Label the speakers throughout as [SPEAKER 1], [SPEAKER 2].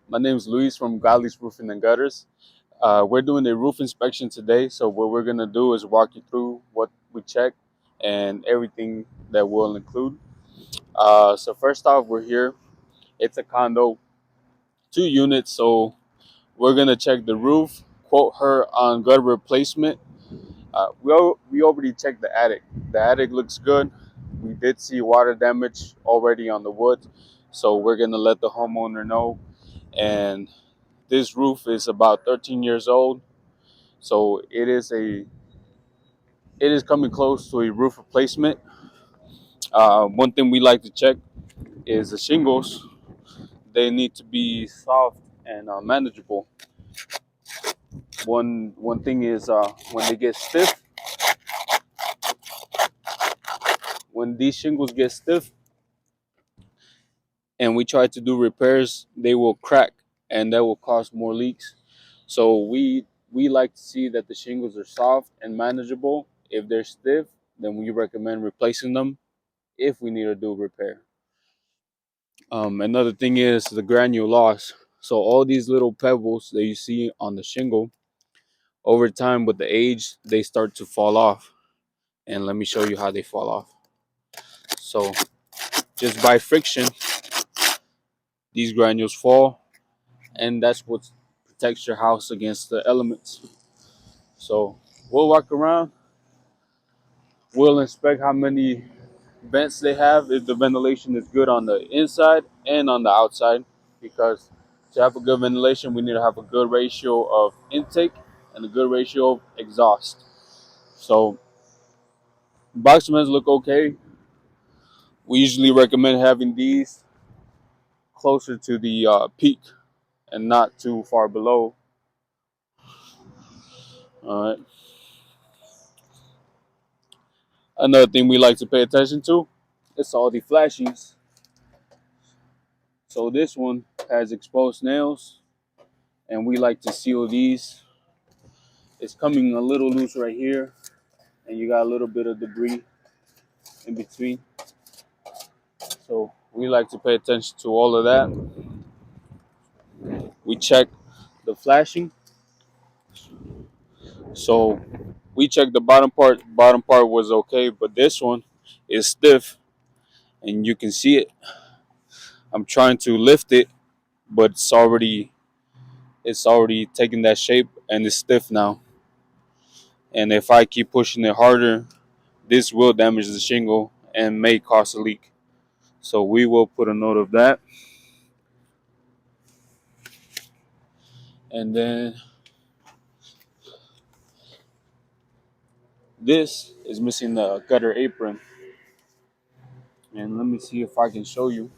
[SPEAKER 1] My name is Luis from Godly's Roofing and Gutters. We're doing a roof inspection today, so what we're gonna do is walk you through what we check and everything that we'll include. So first off, we're here. It's a condo, 2 units, so we're gonna check the roof, quote her on gutter replacement. We already checked the attic. The attic looks good. We did see water damage already on the wood, so we're gonna let the homeowner know. And this roof is about 13 years old, so it is coming close to a roof replacement. One thing we like to check is the shingles. They need to be soft and manageable. One thing is when they get stiff, when these shingles get stiff, and we try to do repairs, they will crack, and that will cause more leaks. So we like to see that the shingles are soft and manageable. If they're stiff, then we recommend replacing them if we need to do repair. Another thing is the granule loss. So all these little pebbles that you see on the shingle, over time with the age, they start to fall off. And let me show you how they fall off. So just by friction, these granules fall, and that's what protects your house against the elements. So we'll walk around, we'll inspect how many vents they have, if the ventilation is good on the inside and on the outside, because to have a good ventilation, we need to have a good ratio of intake and a good ratio of exhaust. So box vents look okay. We usually recommend having these closer to the peak and not too far below. All right. Another thing we like to pay attention to is all the flashings. So this one has exposed nails, and we like to seal these. It's coming a little loose right here, and you got a little bit of debris in between. So we like to pay attention to all of that. We check the flashing. So we checked the bottom part. Bottom part was okay, but this one is stiff, and you can see it. I'm trying to lift it, but it's already taking that shape and it's stiff now. And if I keep pushing it harder, this will damage the shingle and may cause a leak. So we will put a note of that. And then this is missing the gutter apron. And let me see if I can show you.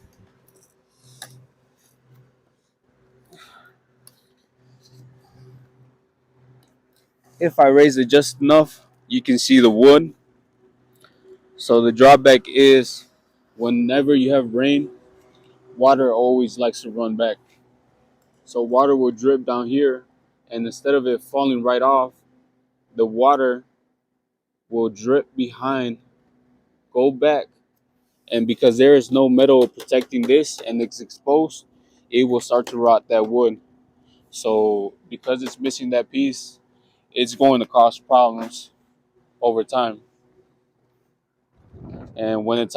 [SPEAKER 1] If I raise it just enough, you can see the wood. So the drawback is whenever you have rain, water always likes to run back. So water will drip down here, and instead of it falling right off, the water will drip behind, go back, and because there is no metal protecting this and it's exposed, it will start to rot that wood. So because it's missing that piece, it's going to cause problems over time. And when the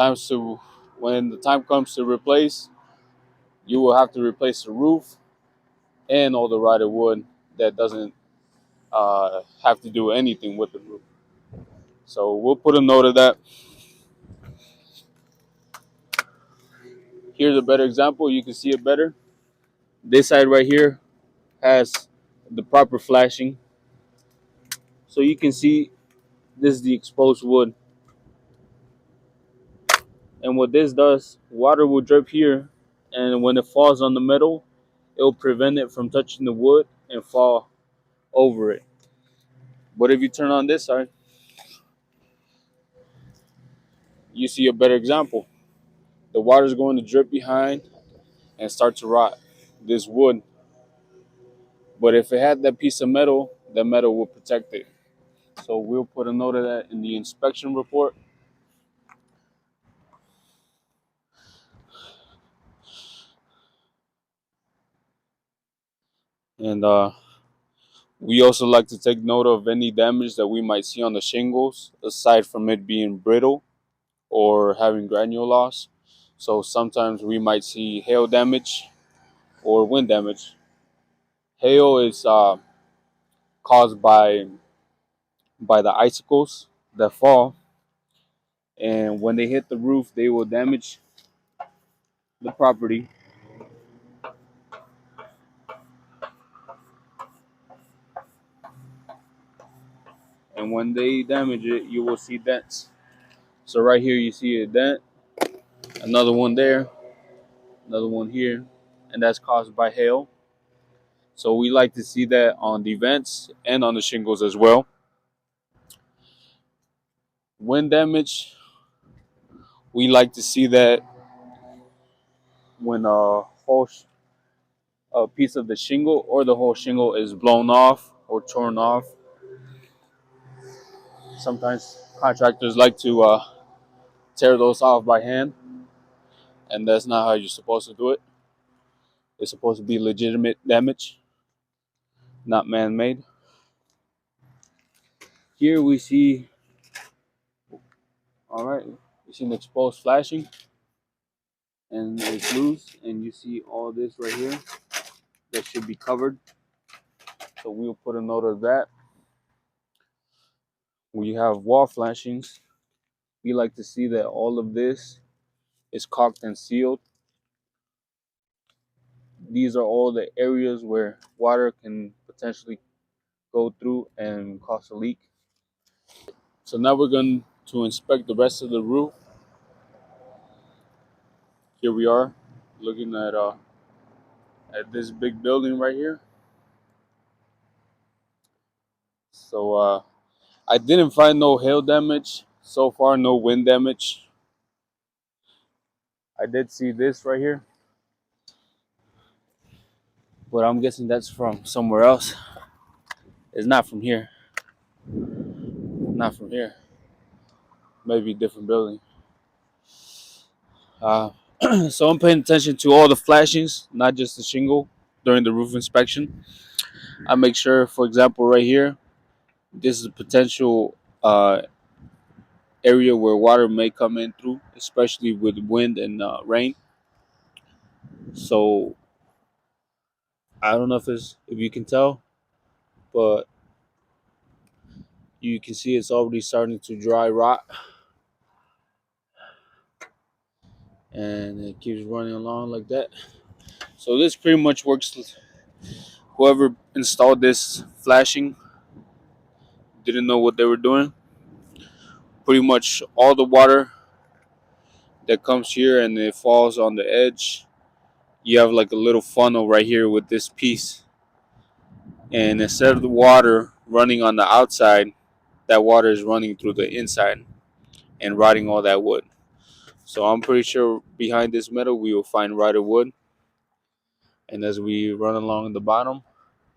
[SPEAKER 1] time comes to replace, you will have to replace the roof and all the rotted wood that doesn't have to do anything with the roof. So we'll put a note of that. Here's a better example. You can see it better. This side right here has the proper flashing. So you can see this is the exposed wood. And what this does, water will drip here, and when it falls on the metal, it will prevent it from touching the wood and fall over it. But if you turn on this side, you see a better example. The water is going to drip behind and start to rot this wood. But if it had that piece of metal, that metal will protect it. So we'll put a note of that in the inspection report. And we also like to take note of any damage that we might see on the shingles, aside from it being brittle or having granule loss. So sometimes we might see hail damage or wind damage. Hail is caused by the icicles that fall, and when they hit the roof, they will damage the property. And when they damage it, you will see dents. So right here, you see a dent, another one there, another one here, and that's caused by hail. So we like to see that on the vents and on the shingles as well. Wind damage, we like to see that when a piece of the shingle or the whole shingle is blown off or torn off. Sometimes contractors like to tear those off by hand, and that's not how you're supposed to do it. It's supposed to be legitimate damage, not man-made. Here we see, all right, you see an exposed flashing, and it's loose, and you see all this right here that should be covered. So we'll put a note of that. We have wall flashings. We like to see that all of this is caulked and sealed. These are all the areas where water can potentially go through and cause a leak. So now we're going to inspect the rest of the roof. Here we are looking at this big building right here. So I didn't find no hail damage so far, no wind damage. I did see this right here, but I'm guessing that's from somewhere else. It's not from here. Not from here. Maybe a different building. Uh, so I'm paying attention to all the flashings, not just the shingle during the roof inspection. I make sure, for example, right here, this is a potential area where water may come in through, especially with wind and rain. So I don't know if you can tell, but you can see it's already starting to dry rot, and it keeps running along like that. So this pretty much works. Whoever installed this flashing didn't know what they were doing. Pretty much all the water that comes here and it falls on the edge, you have like a little funnel right here with this piece. And instead of the water running on the outside, that water is running through the inside and rotting all that wood. So I'm pretty sure behind this metal we will find rotted wood. And as we run along the bottom,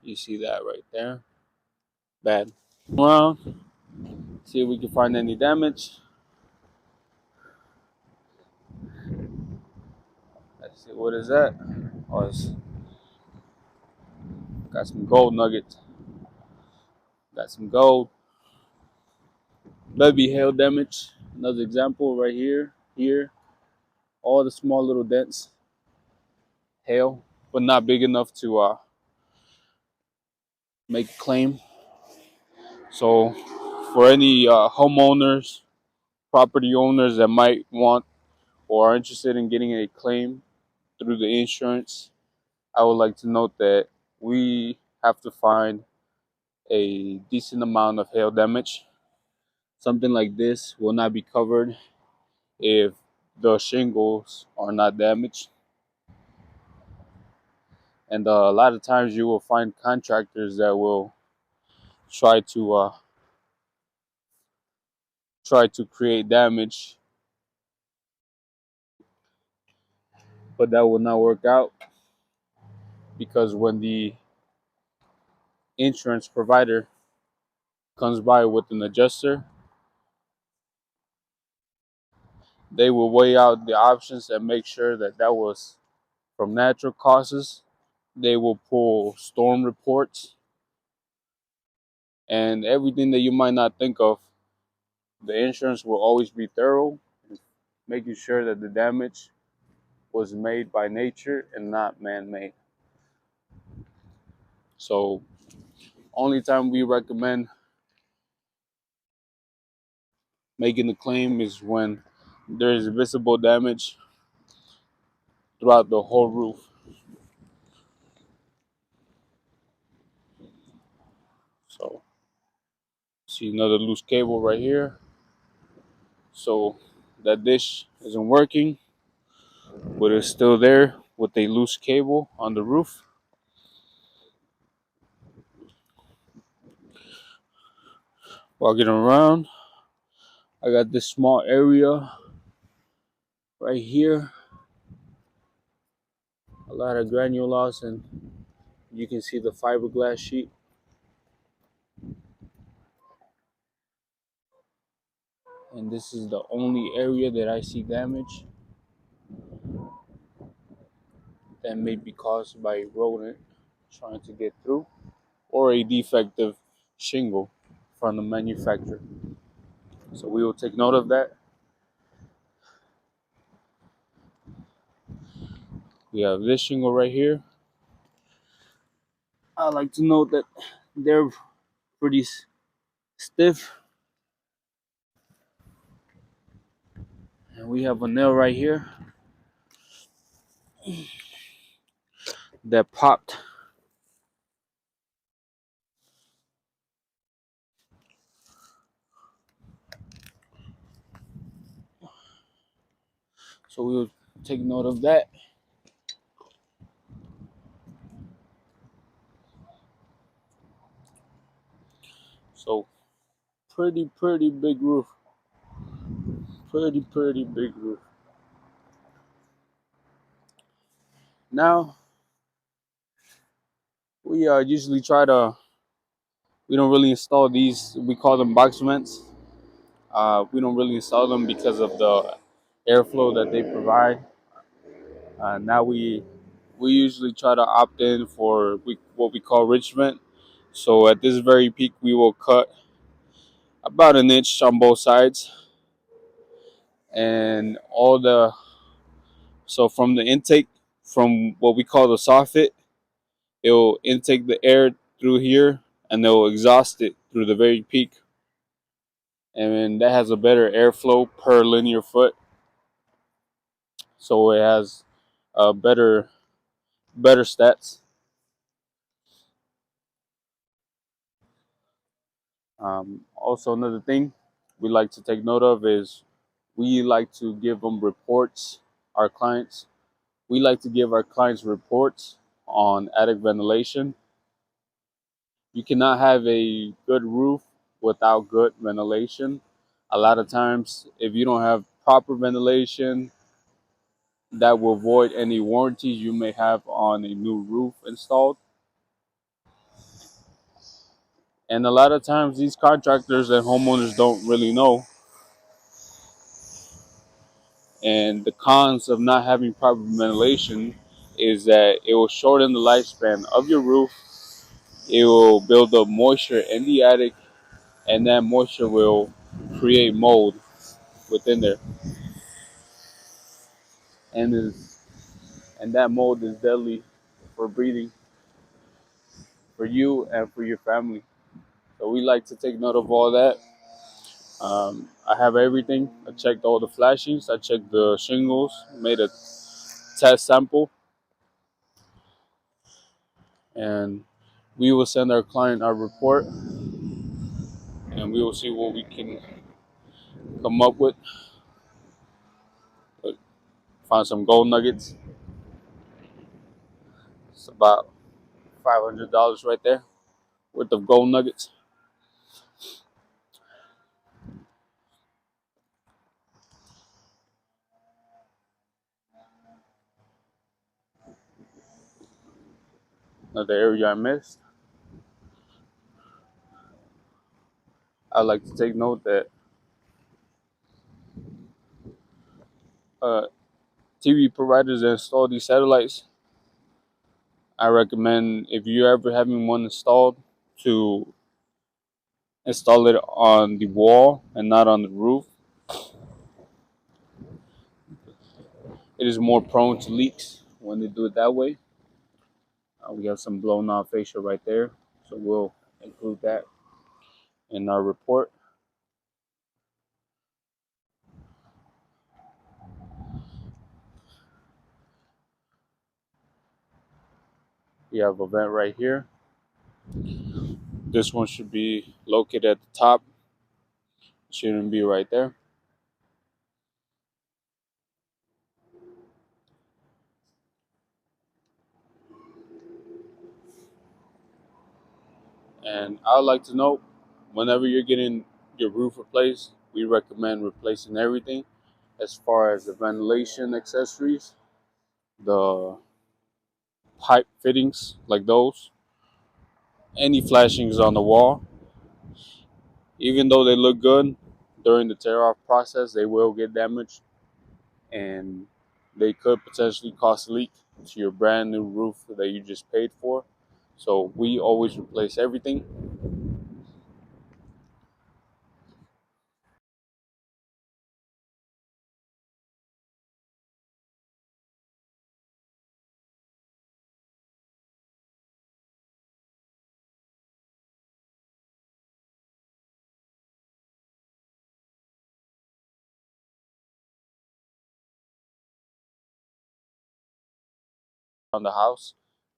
[SPEAKER 1] you see that right there. Bad. Around, see if we can find any damage. Let's see, what is that? Oh, it's got some gold nuggets. Got some gold. Maybe hail damage. Another example right here. Here, all the small little dents. Hail, but not big enough to make a claim. So, for any homeowners, property owners that might want or are interested in getting a claim through the insurance, I would like to note that we have to find a decent amount of hail damage. Something like this will not be covered if the shingles are not damaged. And a lot of times you will find contractors that will try to uh, try to create damage, but that will not work out because when the insurance provider comes by with an adjuster, they will weigh out the options and make sure that that was from natural causes They will pull storm reports and everything that you might not think of. The insurance will always be thorough, making sure that the damage was made by nature and not man-made. So only time we recommend making the claim is when there is visible damage throughout the whole roof. So see another loose cable right here. So that dish isn't working, but it's still there with a loose cable on the roof. Walking around, I got this small area right here, a lot of granules, and you can see the fiberglass sheet. And this is the only area that I see damage that may be caused by a rodent trying to get through or a defective shingle from the manufacturer. So we will take note of that. We have this shingle right here. I like to note that they're pretty stiff. And we have a nail right here that popped. So we will take note of that. So pretty big roof. Pretty big roof. Now we usually try to. We don't really install these. We call them box vents. We don't really install them because of the airflow that they provide. Now we usually try to opt in for what we call rich vent. So at this very peak, we will cut about an inch on both sides, and all the so from the intake, from what we call the soffit, it will intake the air through here, and it will exhaust it through the very peak, and that has a better airflow per linear foot. So it has better stats. Also, another thing we like to take note of is we like to give them reports. Our clients, we like to give our clients reports on attic ventilation. You cannot have a good roof without good ventilation. A lot of times, if you don't have proper ventilation, that will void any warranties you may have on a new roof installed. And a lot of times, these contractors and homeowners don't really know. And the cons of not having proper ventilation is that it will shorten the lifespan of your roof. It will build up moisture in the attic, and that moisture will create mold within there. And is and that mold is deadly for breathing, for you and for your family. So we like to take note of all that. I have everything. I checked all the flashings. I checked the shingles. Made a test sample, and we will send our client our report, and we will see what we can come up with. Find some gold nuggets. It's about $500 right there worth of gold nuggets. Another area I missed. I like to take note that uh, TV providers that install these satellites, I recommend if you're ever having one installed to install it on the wall and not on the roof. It is more prone to leaks when they do it that way. We have some blown off fascia right there, so we'll include that in our report. We have a vent right here. This one should be located at the top. It shouldn't be right there. And I would like to note, whenever you're getting your roof replaced, we recommend replacing everything as far as the ventilation accessories, the pipe fittings like those, any flashings on the wall. Even though they look good during the tear off process, they will get damaged and they could potentially cause a leak to your brand new roof that you just paid for. So we always replace everything. On the house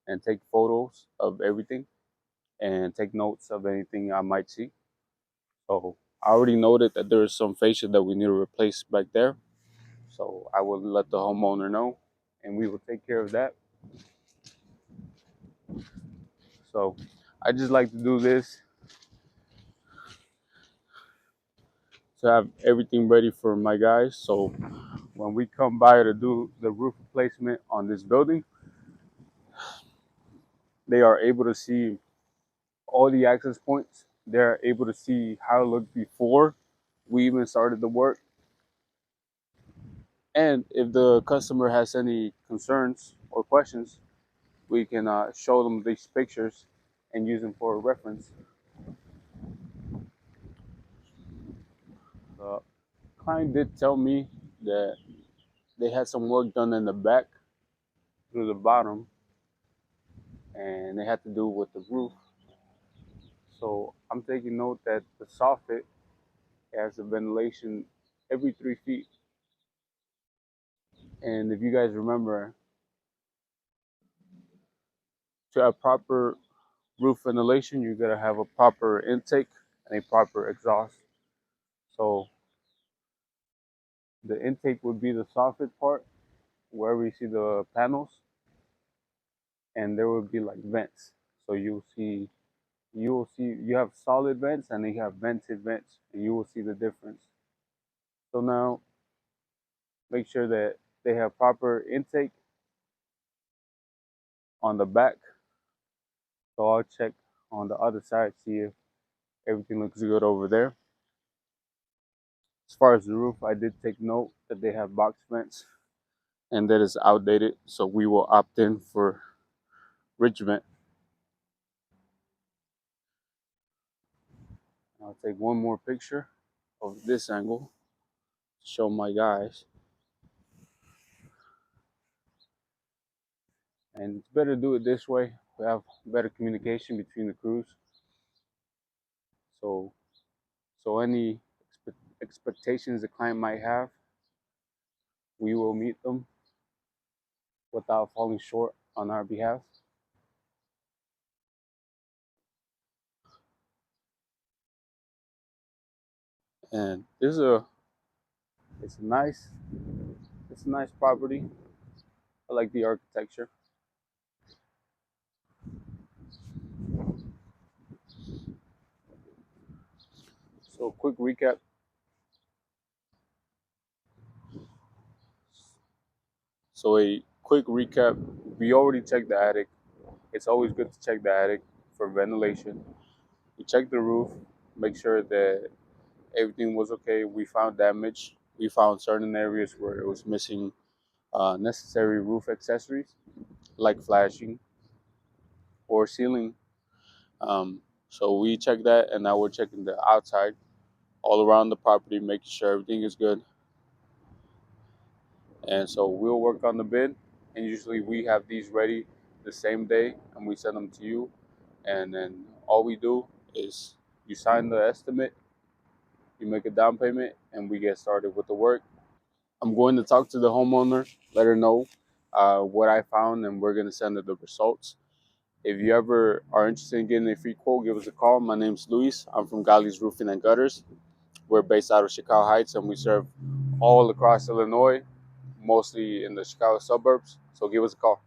[SPEAKER 1] and take photos of everything and take notes of anything I might see. So I already noted that there is some fascia that we need to replace back there. So I will let the homeowner know and we will take care of that. So I just like to do this to have everything ready for my guys. So when we come by to do the roof replacement on this building, they are able to see all the access points. They're able to see how it looked before we even started the work. And if the customer has any concerns or questions, we can show them these pictures and use them for reference. The client did tell me that they had some work done in the back through the bottom, and they had to do with the roof. So I'm taking note that the soffit has a ventilation every 3 feet. And if you guys remember, to have proper roof ventilation, you gotta have a proper intake and a proper exhaust. So the intake would be the soffit part, wherever you see the panels, and there will be like vents. So you have solid vents and you have vented vents, and you will see the difference. So now make sure that they have proper intake on the back. So I'll check on the other side, see if everything looks good over there. As far as the roof, I did take note that they have box vents and that is outdated. So we will opt in for ridge vent. I'll take one more picture of this angle to show my guys. And it's better to do it this way. We have better communication between the crews. So any expectations the client might have, we will meet them without falling short on our behalf. And this is a it's a nice it's a nice property. I like the architecture. So quick recap. So a quick recap. We already checked the attic. It's always good to check the attic for ventilation. We checked the roof, make sure that everything was okay. We found damage. We found certain areas where it was missing necessary roof accessories like flashing. or ceiling. So we check that, and now we're checking the outside all around the property, making sure everything is good. And so we'll work on the bid, and usually we have these ready the same day, and we send them to you. And then all we do is you sign the estimate, you make a down payment, and we get started with the work. I'm going to talk to the homeowner, let her know what I found, and we're going to send her the results. If you ever are interested in getting a free quote, give us a call. My name's Luis. I'm from Galley's Roofing and Gutters. We're based out of Chicago Heights, and we serve all across Illinois, mostly in the Chicago suburbs. So give us a call.